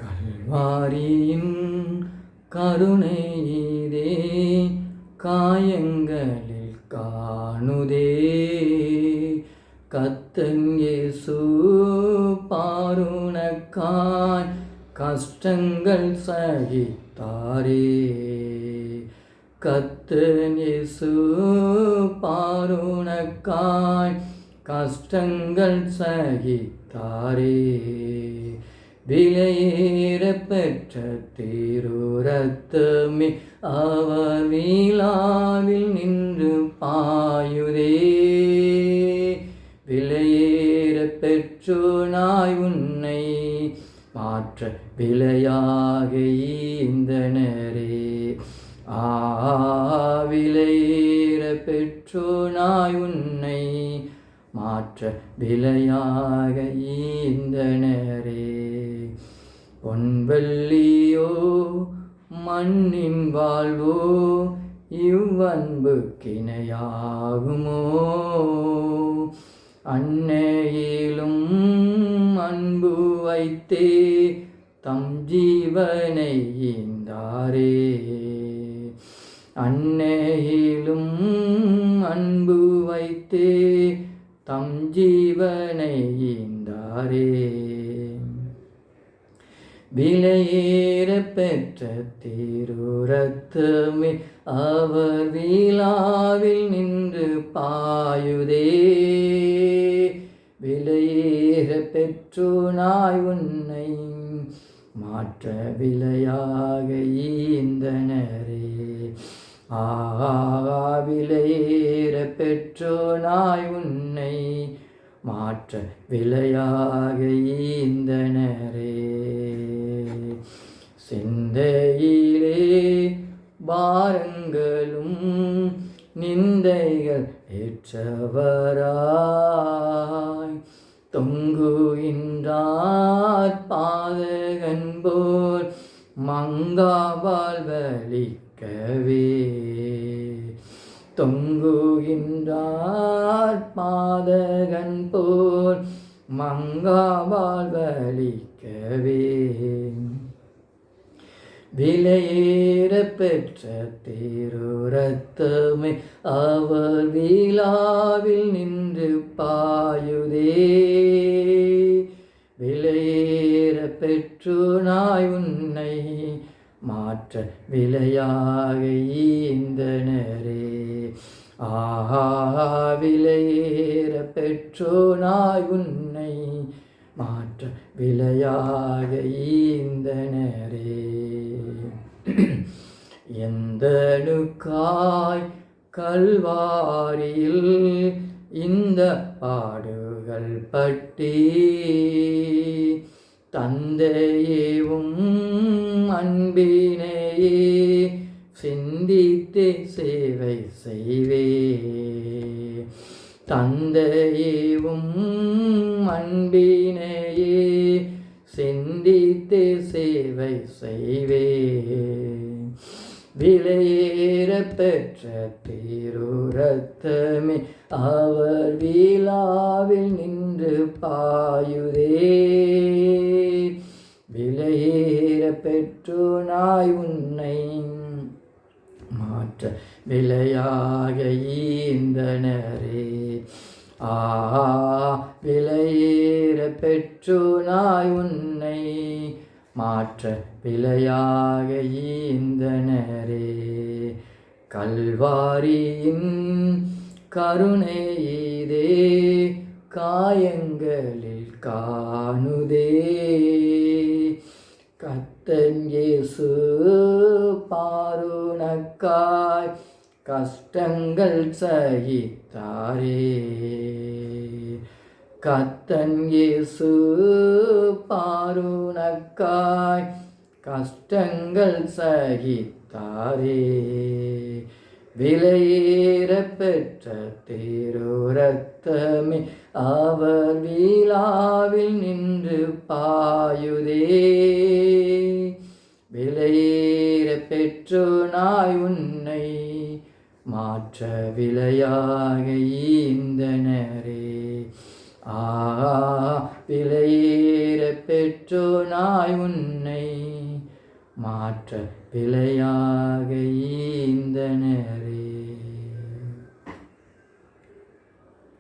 கல்வாரியின் கருணையிதே காயங்களில் காணுதே. கர்த்தன் இயேசு பாருனக்காய் கஷ்டங்கள் சகித்தாரே. கர்த்தன் இயேசு பாருனக்காய் கஷ்டங்கள் சகித்தாரே. விலையேற பெற்ற திருரத்தமே அவர் விழாவில் நின்று பாயுதே. விலையேற பெற்றோனாய் உன்னை மாற்ற விலையாக ஈந்தனரே. விலையேற பெற்றோனாய் உன்னை மாற்ற விலையாக ஈந்தனரே. பொன்வெள்ளியோ மண்ணின் வாழ்வோ இவ்வன்பு கிணையாகுமோ. அன்னையிலும் அன்பு வைத்தே தம் ஜீவனை ஈந்தாரே. அன்னையிலும் அன்பு வைத்தே தம் ஜீவனை ஈந்தாரே. விலையேற பெற்ற திருரத்தமே அவர் விழாவில் நின்று பாயுதே. விலையேற பெற்றோனாய் உன்னை மாற்ற விலையாக ஈந்தனரே. விலையேற பெற்றோனாய் உன்னை மாற்ற விலையாக ஈந்தனரே. சிந்தையிலே பாரங்களும் நிந்தைகள் ஏற்றவராய் தொங்குகின்றார் பாதகன் போல் மங்காபால் வலிக்கவே. தொங்குகின்றார் பாதகன் போல் மங்காபால் வலிக்கவே. விலையேற பெற்ற திருரத்தமே அவர் விழாவில் நின்று பாயுதே. விலையேற பெற்றோனாய் உன்னை மாற்ற விலையாக ஈந்தனரே. விலையேற பெற்றோனாய் உன்னை மாற்ற விலையாக ஈந்தனரே. எந்தனுக்காய் கல்வாரியில் இந்த பாடுகள் பட்டி தந்தையேவும் அன்பினையே சிந்தித்தே சேவை செய்வே. தந்தையேவும் அன்பினையே சிந்தித்தே சேவை செய்வே. விலையேற பெற்ற திருரத்தமே அவர் விழாவில் நின்று பாயுதே. விலையேற பெற்றோனாய் உன்னை மாற்ற விலையாக ஈந்தனரே. விலையேற பெற்றோனாய் உன்னை மாற்ற விலையாக ஈந்தனரே. கல்வாரியின் கருணையிதே காயங்களில் காணுதே. கர்த்தன் இயேசு பாருனக்காய் கஷ்டங்கள் சகித்தாரே. கர்த்தன் இயேசு பாருனக்காய் கஷ்டங்கள் சகித்தாரே. விலையேற பெற்ற திருரத்தமே அவர் விழாவில் நின்று பாயுதே. விலையேற பெற்றோனாய் உன்னை மாற்ற விலையாக ஈந்தனரே. விலையேற பெற்ற பெற்றோனாய் உன்னை மாற்ற விலையாக ஈந்தனர்.